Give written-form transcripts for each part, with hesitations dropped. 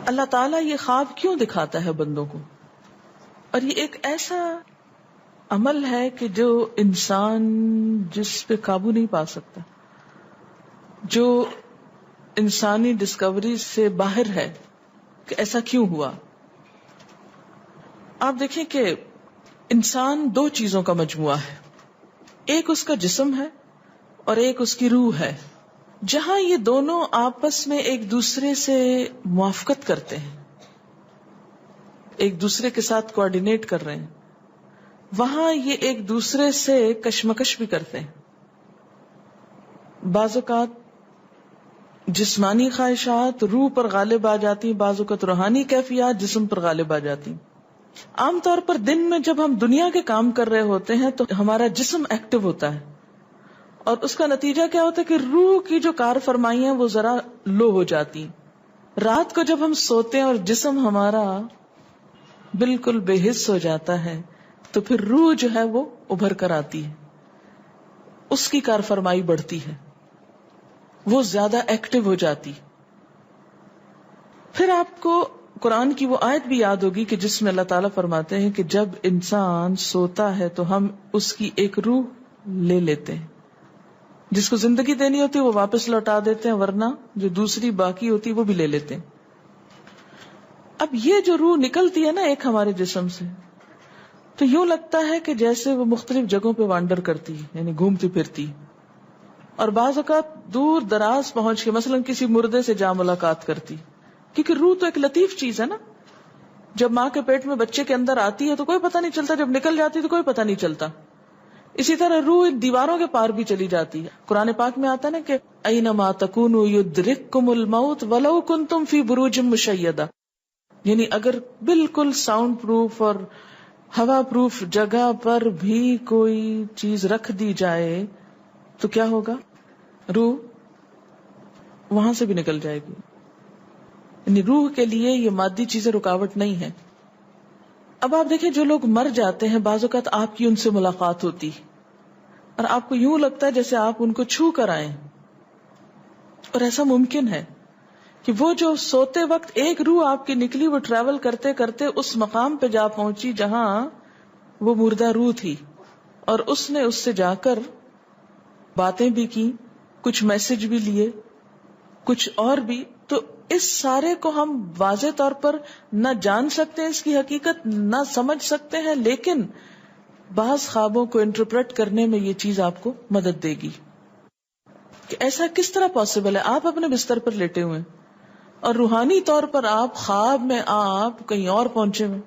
اللہ تعالیٰ یہ خواب کیوں دکھاتا ہے بندوں کو؟ اور یہ ایک ایسا عمل ہے کہ جو انسان جس پہ قابو نہیں پا سکتا، جو انسانی ڈسکوری سے باہر ہے کہ ایسا کیوں ہوا. آپ دیکھیں کہ انسان دو چیزوں کا مجموعہ ہے، ایک اس کا جسم ہے اور ایک اس کی روح ہے. جہاں یہ دونوں آپس میں ایک دوسرے سے موافقت کرتے ہیں، ایک دوسرے کے ساتھ کوآرڈینیٹ کر رہے ہیں، وہاں یہ ایک دوسرے سے کشمکش بھی کرتے ہیں. بعض اوقات جسمانی خواہشات روح پر غالب آ جاتی، بعض اوقات روحانی کیفیات جسم پر غالب آ جاتی. عام طور پر دن میں جب ہم دنیا کے کام کر رہے ہوتے ہیں تو ہمارا جسم ایکٹیو ہوتا ہے، اور اس کا نتیجہ کیا ہوتا ہے کہ روح کی جو کار فرمائی ہیں وہ ذرا لو ہو جاتی. رات کو جب ہم سوتے ہیں اور جسم ہمارا بالکل بے حس ہو جاتا ہے تو پھر روح جو ہے وہ ابھر کر آتی ہے، اس کی کار فرمائی بڑھتی ہے، وہ زیادہ ایکٹیو ہو جاتی. پھر آپ کو قرآن کی وہ آیت بھی یاد ہوگی کہ جس میں اللہ تعالیٰ فرماتے ہیں کہ جب انسان سوتا ہے تو ہم اس کی ایک روح لے لیتے ہیں، جس کو زندگی دینی ہوتی ہے وہ واپس لوٹا دیتے ہیں، ورنہ جو دوسری باقی ہوتی ہے وہ بھی لے لیتے ہیں. اب یہ جو روح نکلتی ہے نا ایک ہمارے جسم سے، تو یوں لگتا ہے کہ جیسے وہ مختلف جگہوں پہ وانڈر کرتی ہے، یعنی گھومتی پھرتی، اور بعض اوقات دور دراز پہنچ کے مثلا کسی مردے سے جا ملاقات کرتی، کیونکہ روح تو ایک لطیف چیز ہے نا. جب ماں کے پیٹ میں بچے کے اندر آتی ہے تو کوئی پتہ نہیں چلتا، جب نکل جاتی تو کوئی پتہ نہیں چلتا. اسی طرح روح دیواروں کے پار بھی چلی جاتی ہے. قرآن پاک میں آتا ہے نا کہ اینما تکونوا یدرککم الموت ولو کنتم فی بروج مشیدہ، یعنی اگر بالکل ساؤنڈ پروف اور ہوا پروف جگہ پر بھی کوئی چیز رکھ دی جائے تو کیا ہوگا؟ روح وہاں سے بھی نکل جائے گی. یعنی روح کے لیے یہ مادی چیزیں رکاوٹ نہیں ہے. اب آپ دیکھیں جو لوگ مر جاتے ہیں بعض اوقات آپ کی ان سے ملاقات ہوتی اور آپ کو یوں لگتا ہے جیسے آپ ان کو چھو کر آئیں، اور ایسا ممکن ہے کہ وہ جو سوتے وقت ایک روح آپ کی نکلی وہ ٹریول کرتے کرتے اس مقام پہ جا پہنچی جہاں وہ مردہ روح تھی، اور اس نے اس سے جا کر باتیں بھی کی، کچھ میسج بھی لیے، کچھ اور بھی. تو اس سارے کو ہم واضح طور پر نہ جان سکتے ہیں، اس کی حقیقت نہ سمجھ سکتے ہیں، لیکن بعض خوابوں کو انٹرپریٹ کرنے میں یہ چیز آپ کو مدد دے گی کہ ایسا کس طرح پاسبل ہے. آپ اپنے بستر پر لیٹے ہوئے اور روحانی طور پر آپ خواب میں آپ کہیں اور پہنچے ہوئے.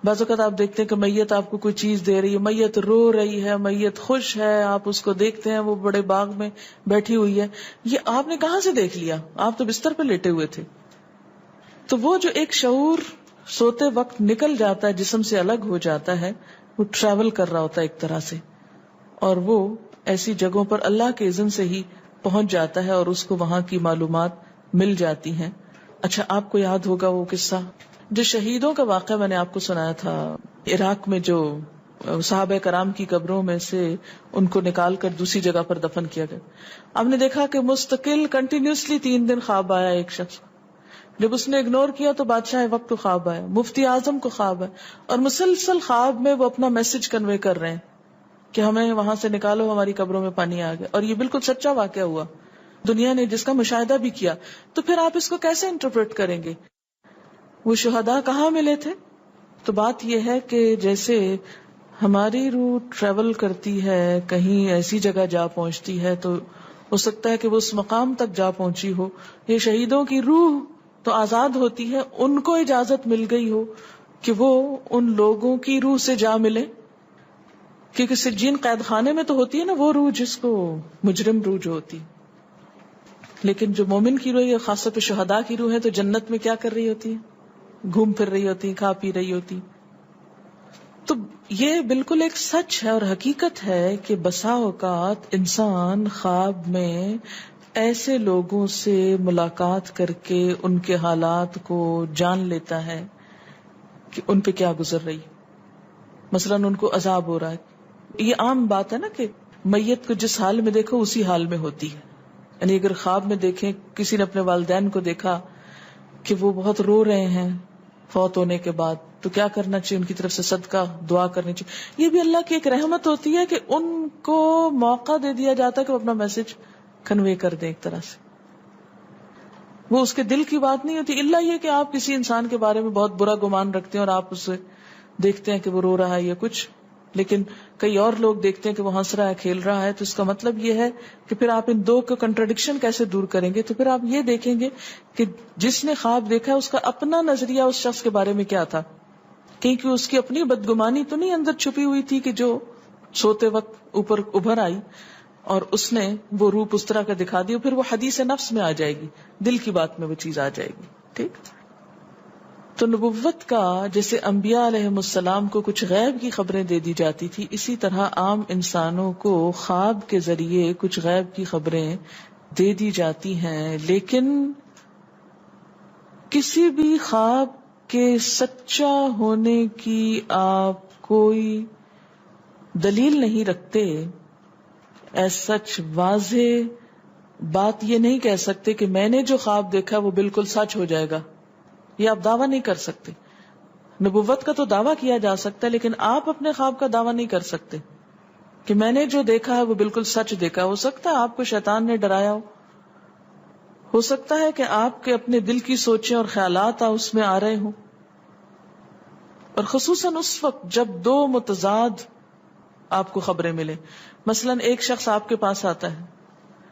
بعض اوقات آپ دیکھتے ہیں کہ میت آپ کو کوئی چیز دے رہی ہے، میت رو رہی ہے، میت خوش ہے، آپ اس کو دیکھتے ہیں وہ بڑے باغ میں بیٹھی ہوئی ہے. یہ آپ نے کہاں سے دیکھ لیا؟ آپ تو بستر پہ لیٹے ہوئے تھے. تو وہ جو ایک شعور سوتے وقت نکل جاتا ہے، جسم سے الگ ہو جاتا ہے، وہ ٹریول کر رہا ہوتا ہے ایک طرح سے، اور وہ ایسی جگہوں پر اللہ کے اذن سے ہی پہنچ جاتا ہے اور اس کو وہاں کی معلومات مل جاتی ہیں. اچھا، آپ کو یاد ہوگا وہ قصہ جو شہیدوں کا واقعہ میں نے آپ کو سنایا تھا، عراق میں جو صحابہ کرام کی قبروں میں سے ان کو نکال کر دوسری جگہ پر دفن کیا گیا. آپ نے دیکھا کہ مستقل کنٹینیوسلی 3 دن خواب آیا ایک شخص، جب اس نے اگنور کیا تو بادشاہ وقت کو خواب آیا، مفتی اعظم کو خواب ہے، اور مسلسل خواب میں وہ اپنا میسج کنوے کر رہے ہیں کہ ہمیں وہاں سے نکالو، ہماری قبروں میں پانی آ گیا. اور یہ بالکل سچا واقعہ ہوا، دنیا نے جس کا مشاہدہ بھی کیا. تو پھر آپ اس کو کیسے انٹرپریٹ کریں گے؟ وہ شہداء کہاں ملے تھے؟ تو بات یہ ہے کہ جیسے ہماری روح ٹریول کرتی ہے، کہیں ایسی جگہ جا پہنچتی ہے تو ہو سکتا ہے کہ وہ اس مقام تک جا پہنچی ہو. یہ شہیدوں کی روح تو آزاد ہوتی ہے، ان کو اجازت مل گئی ہو کہ وہ ان لوگوں کی روح سے جا ملے، کیونکہ سجین قید خانے میں تو ہوتی ہے نا وہ روح جس کو مجرم روح جو ہوتی، لیکن جو مومن کی روح ہے، خاص طور پہ شہداء کی روح ہے، تو جنت میں کیا کر رہی ہوتی ہے؟ گھوم پھر رہی ہوتی، کھا پی رہی ہوتی. تو یہ بالکل ایک سچ ہے اور حقیقت ہے کہ بسا اوقات انسان خواب میں ایسے لوگوں سے ملاقات کر کے ان کے حالات کو جان لیتا ہے کہ ان پہ کیا گزر رہی. مثلا ان کو عذاب ہو رہا ہے. یہ عام بات ہے نا کہ میت کو جس حال میں دیکھو اسی حال میں ہوتی ہے. یعنی اگر خواب میں دیکھیں کسی نے اپنے والدین کو دیکھا کہ وہ بہت رو رہے ہیں فوت ہونے کے بعد، تو کیا کرنا چاہیے؟ ان کی طرف سے صدقہ دعا کرنی چاہیے. یہ بھی اللہ کی ایک رحمت ہوتی ہے کہ ان کو موقع دے دیا جاتا ہے کہ وہ اپنا میسج کنوے کر دیں. ایک طرح سے وہ اس کے دل کی بات نہیں ہوتی، الا یہ کہ آپ کسی انسان کے بارے میں بہت برا گمان رکھتے ہیں اور آپ اسے دیکھتے ہیں کہ وہ رو رہا ہے یا کچھ، لیکن کئی اور لوگ دیکھتے ہیں کہ وہ ہنس رہا ہے، کھیل رہا ہے، تو اس کا مطلب یہ ہے کہ پھر آپ ان دو کا کنٹراڈکشن کیسے دور کریں گے؟ تو پھر آپ یہ دیکھیں گے کہ جس نے خواب دیکھا اس کا اپنا نظریہ اس شخص کے بارے میں کیا تھا، کیونکہ اس کی اپنی بدگمانی تو نہیں اندر چھپی ہوئی تھی کہ جو سوتے وقت اوپر ابھر آئی اور اس نے وہ روپ اس طرح کا دکھا دیا، پھر وہ حدیث نفس میں آ جائے گی، دل کی بات میں وہ چیز آ جائے گی. ٹھیک. تو نبوت کا جیسے انبیاء علیہ السلام کو کچھ غیب کی خبریں دے دی جاتی تھی، اسی طرح عام انسانوں کو خواب کے ذریعے کچھ غیب کی خبریں دے دی جاتی ہیں. لیکن کسی بھی خواب کے سچا ہونے کی آپ کوئی دلیل نہیں رکھتے. ایس سچ واضح بات یہ نہیں کہہ سکتے کہ میں نے جو خواب دیکھا وہ بالکل سچ ہو جائے گا، یہ آپ دعویٰ نہیں کر سکتے. نبوت کا تو دعویٰ کیا جا سکتا ہے، لیکن آپ اپنے خواب کا دعویٰ نہیں کر سکتے کہ میں نے جو دیکھا ہے وہ بالکل سچ دیکھا. ہو سکتا ہے آپ کو شیطان نے ڈرایا ہو سکتا ہے کہ آپ کے اپنے دل کی سوچیں اور خیالات اس میں آ رہے ہوں، اور خصوصاً اس وقت جب دو متضاد آپ کو خبریں ملیں. مثلاً ایک شخص آپ کے پاس آتا ہے،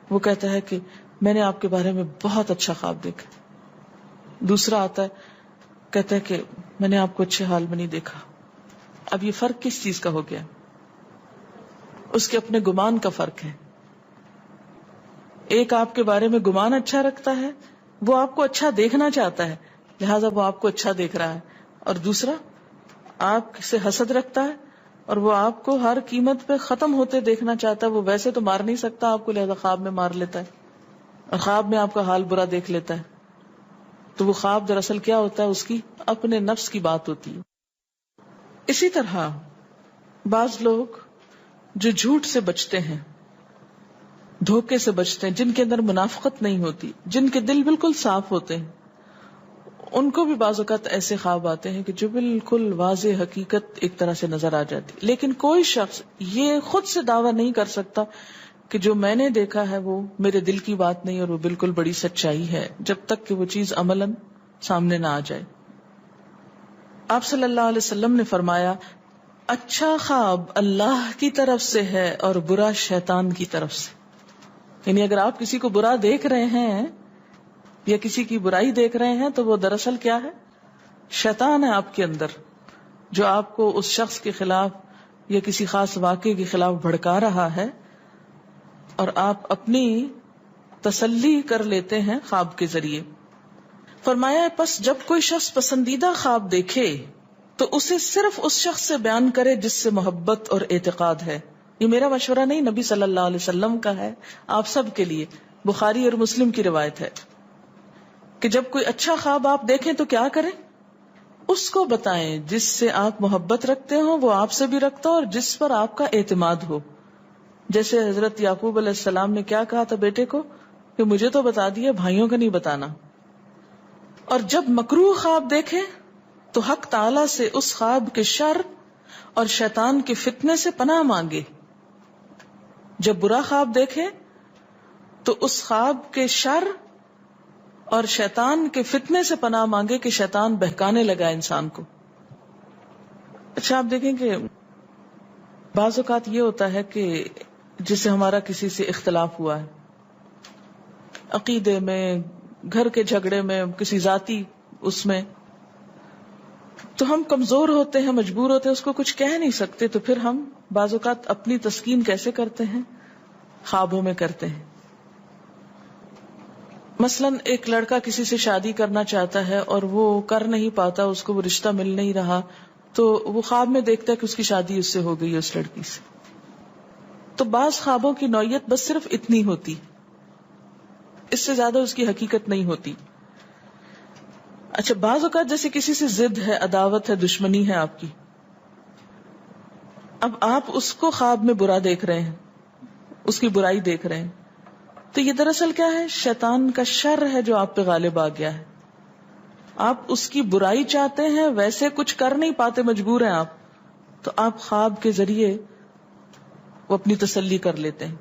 وہ کہتا ہے کہ میں نے آپ کے بارے میں بہت اچھا خواب دیکھا. دوسرا آتا ہے کہتا ہے کہ میں نے آپ کو اچھے حال میں نہیں دیکھا. اب یہ فرق کس چیز کا ہو گیا؟ اس کے اپنے گمان کا فرق ہے. ایک آپ کے بارے میں گمان اچھا رکھتا ہے، وہ آپ کو اچھا دیکھنا چاہتا ہے لہذا وہ آپ کو اچھا دیکھ رہا ہے، اور دوسرا آپ سے حسد رکھتا ہے اور وہ آپ کو ہر قیمت پہ ختم ہوتے دیکھنا چاہتا ہے. وہ ویسے تو مار نہیں سکتا آپ کو، لہذا خواب میں مار لیتا ہے اور خواب میں آپ کا حال برا دیکھ لیتا ہے. تو وہ خواب دراصل کیا ہوتا ہے؟ اس کی اپنے نفس کی بات ہوتی ہے. اسی طرح بعض لوگ جو جھوٹ سے بچتے ہیں، دھوکے سے بچتے ہیں، جن کے اندر منافقت نہیں ہوتی، جن کے دل بالکل صاف ہوتے ہیں، ان کو بھی بعض اوقات ایسے خواب آتے ہیں کہ جو بالکل واضح حقیقت ایک طرح سے نظر آ جاتی. لیکن کوئی شخص یہ خود سے دعویٰ نہیں کر سکتا کہ جو میں نے دیکھا ہے وہ میرے دل کی بات نہیں اور وہ بالکل بڑی سچائی ہے، جب تک کہ وہ چیز عملاً سامنے نہ آ جائے. آپ صلی اللہ علیہ وسلم نے فرمایا اچھا خواب اللہ کی طرف سے ہے اور برا شیطان کی طرف سے. یعنی اگر آپ کسی کو برا دیکھ رہے ہیں یا کسی کی برائی دیکھ رہے ہیں تو وہ دراصل کیا ہے؟ شیطان ہے آپ کے اندر، جو آپ کو اس شخص کے خلاف یا کسی خاص واقعے کے خلاف بھڑکا رہا ہے، اور آپ اپنی تسلی کر لیتے ہیں خواب کے ذریعے. فرمایا پس جب کوئی شخص پسندیدہ خواب دیکھے تو اسے صرف اس شخص سے بیان کرے جس سے محبت اور اعتقاد ہے. یہ میرا مشورہ نہیں، نبی صلی اللہ علیہ وسلم کا ہے آپ سب کے لیے. بخاری اور مسلم کی روایت ہے کہ جب کوئی اچھا خواب آپ دیکھیں تو کیا کریں؟ اس کو بتائیں جس سے آپ محبت رکھتے ہو، وہ آپ سے بھی رکھتا ہو اور جس پر آپ کا اعتماد ہو. جیسے حضرت یعقوب علیہ السلام نے کیا کہا تھا بیٹے کو کہ مجھے تو بتا دیا، بھائیوں کا نہیں بتانا. اور جب مکروہ خواب دیکھیں تو حق تعالی سے اس خواب کے شر اور شیطان کے فتنے سے پناہ مانگے. جب برا خواب دیکھیں تو اس خواب کے شر اور شیطان کے فتنے سے پناہ مانگے کہ شیطان بہکانے لگا انسان کو. اچھا آپ دیکھیں کہ بعض اوقات یہ ہوتا ہے کہ جسے ہمارا کسی سے اختلاف ہوا ہے، عقیدے میں، گھر کے جھگڑے میں، کسی ذاتی اس میں، تو ہم کمزور ہوتے ہیں، مجبور ہوتے ہیں، اس کو کچھ کہہ نہیں سکتے. تو پھر ہم بعض اوقات اپنی تسکین کیسے کرتے ہیں؟ خوابوں میں کرتے ہیں. مثلاً ایک لڑکا کسی سے شادی کرنا چاہتا ہے اور وہ کر نہیں پاتا، اس کو وہ رشتہ مل نہیں رہا، تو وہ خواب میں دیکھتا ہے کہ اس کی شادی اس سے ہو گئی ہے، اس لڑکی سے. تو بعض خوابوں کی نوعیت بس صرف اتنی ہوتی، اس سے زیادہ اس کی حقیقت نہیں ہوتی. اچھا بعض اوقات جیسے کسی سے ضد ہے، عداوت ہے، دشمنی ہے آپ کی، اب آپ اس کو خواب میں برا دیکھ رہے ہیں، اس کی برائی دیکھ رہے ہیں، تو یہ دراصل کیا ہے؟ شیطان کا شر ہے جو آپ پہ غالب آ گیا ہے. آپ اس کی برائی چاہتے ہیں، ویسے کچھ کر نہیں پاتے، مجبور ہیں آپ، تو آپ خواب کے ذریعے وہ اپنی تسلی کر لیتے ہیں.